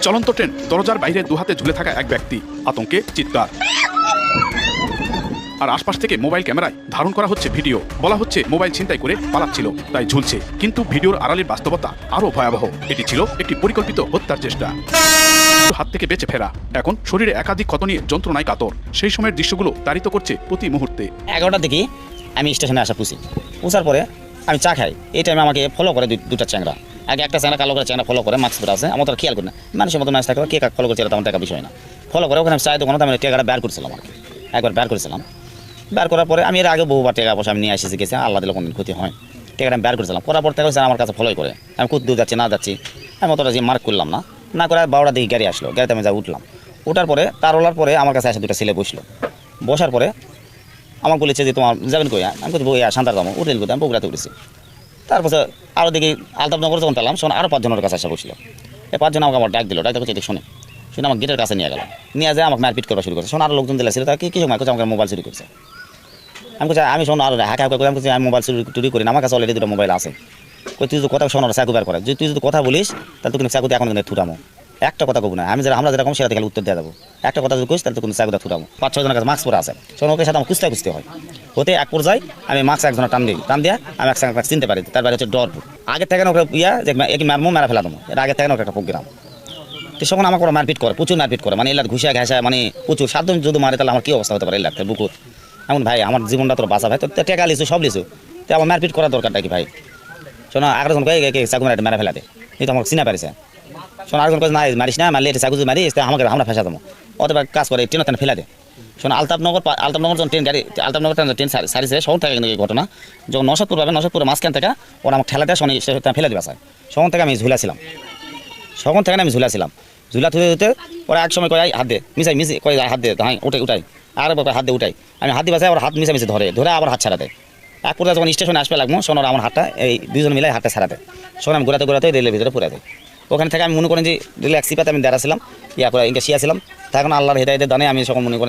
চলন্ত ট্রেন, দরজার বাইরে দুহাতে ঝুলে থাকা এক ব্যক্তি, আতঙ্কে চিৎকার। আর আশপাশ থেকে মোবাইল ক্যামেরায় ধারণ করা হচ্ছে ভিডিও। বলা হচ্ছে মোবাইল ছিনতাই করে পালাচ্ছিল, তাই ঝুলছে। কিন্তু ভিডিওর আড়ালের বাস্তবতা আরও ভয়াবহ। এটি ছিল একটি পরিকল্পিত হত্যার চেষ্টা। হাত থেকে বেঁচে ফেরা, এখন শরীরে একাধিক ক্ষত নিয়ে যন্ত্রণায় কাতর। সেই সময়ের দৃশ্যগুলো তাড়িত করছে প্রতি মুহূর্তে। 11টার দিকে আমি স্টেশনে আসা পুষার পরে আমি চা খাই। এই টাইমে আমাকে ফলো করে দুটা চ্যাংরা। আগে একটা চ্যাংরা, কালো করে চ্যাংরা ফলো করে, মাস্ক পরে আছে। আমার তো খেয়াল করি না, মানুষের মতো ম্যাচ থাকে, কে কাক ফলো করছে এটা আমার টাকা বিষয় না। ফলো করে ওখানে চাই দোকানে আমি টাকাটা বের করেছিলাম আর কি। একবার বের করেছিলাম, বের করার পরে আমি এর আগে বহুবার টাকা পয়সা আমি নিয়ে এসেছি, গেছি, আল্লাহ দিলে কোনদিন ক্ষতি হয়। টাকাটা আমি বের করেছিলাম, করার পর টাকা আমার কাছে ফলোই করে। আমি খুব দূর যাচ্ছি না যাচ্ছি, আমি অতটা যে মার্ক করলাম না করে 12টার দিকে গাড়ি আসলো। গাড়িতে আমি যা উঠলাম, ওঠার পরে তার ওলার পরে আমার কাছে এসে দুটো ছেলে বসলো। বসার পরে আমাকে বলেছে যে তোমার যাবেন কই? আমি বলছি বই সান্তার দামো উঠে কোথায়? আমি বগুড়াতে উঠেছি। তারপরে আরও দেখি আলতাফনগর যখন পেলাম, শোন আরও 5 জনের কাছে আসা বসলো। এই 5 জন আমাকে আমার ডাক দিল, ডাক দেখে শুনে আমার গেটের কাছে নিয়ে গেল। নিয়ে যায় আমাকে মারপিট করা শুরু করছে। শোন আরও লোকজন দিলে ছিল, তাকে কিছু সময় আমাকে মোবাইল চুরি করছে। আমি শোন আর হাঁকা হাঁকা করে আমি মোবাইল চুরি করি না, আমার কাছে অলরেডি 2টা মোবাইল আছে। তুই যদি কথা শোনার চাকু বের করে, তুই যদি কথা বলিস তাহলে তুই কিন্তু চাকুতে এখন কিন্তু থুটামো। একটা কথা কব না, আমরা যেরকম সেটা থেকে উত্তর দিয়ে যাবো। একটা কথা যদি কইস তাহলে তো কিন্তু চাকুটা থুটামো। 5-6 জনের কাছে মাস্ক পরে আছে। শোন ওকে সাথে আমার খুঁজতে হয়। হতে এক পর্যায়ে আমি মাস্ক একজনের টান দিয়ে আমি একসাথে চিনতে পারি। তার বাইরে হচ্ছে ডরপুর। আগে থেকে ওকে যে মারমো, মেরা ফেলা দেবো। এর আগে থেকে একটা প্রোগ্রাম। তো তখন আমাকে ওরা মারপিট করে, প্রচুর মারপিট করে, মানে এলার ঘুষা ঘাসা, মানে প্রচুর। 7 জন যদি মারে তাহলে আমার কী অবস্থা হতে পারে এলাকাতে বুকুর। এমন ভাই আমার জীবনটা তোর বাঁচা ভাই, তোর টাকা লিছু সব লিছু, তো আমার মারপিট করার দরকারটা কি ভাই? শোনো আরেকজন কে চাকু মারে মেরা ফেলা দে, এই তো আমাকে চিনা পারিছে। শোনো আরেকজন কাজ না মারিস না, মারলে এটা চাকু মারি আমরা ফেসা দেবো। অতবার কাজ করে ট্রেন ফেলা দে। শোনো আলতাফনগর যখন ট্রেন গাড়ি, আলতাফনগর ট্রেন সারিছে শহর থেকে কিন্তু এই ঘটনা। যখন নসাদপুর পাবে, নসাদপুরের মাঝখান থেকে ওরা আমাকে ঠেলা দেয়, শনি ফেলে দেবে চায়। সখন থেকে আমি ঝুলাছিলাম, ঝুলা ধুতে ওরা এক সময় কয় হাত দে মিশে কয় হাত দে, হ্যাঁ উঠাই আর হাত দিয়ে উঠাই। আমি হাত দিয়ে বাসায় আবার হাত মিশে ধরে আবার হাত ছাড়া দেয়। এক পর্যায়ে যখন স্টেশনে আসবে লাগবো, শোনো আমার হাতটা এই 2 জন মিলে হাতটা ছাড়া দেয়। শোনো আমি ঘোরাতে রেলের ভিতরে পড়ে দেয়। ওখানে থেকে আমি মনে করেন যে রেলে এক সিপাতে আমি দাঁড়াছিলাম, করে ইনকে শিয়াছিলাম। তখন আল্লাহর হেদায়েতের দানে আমি সকল মনে করেন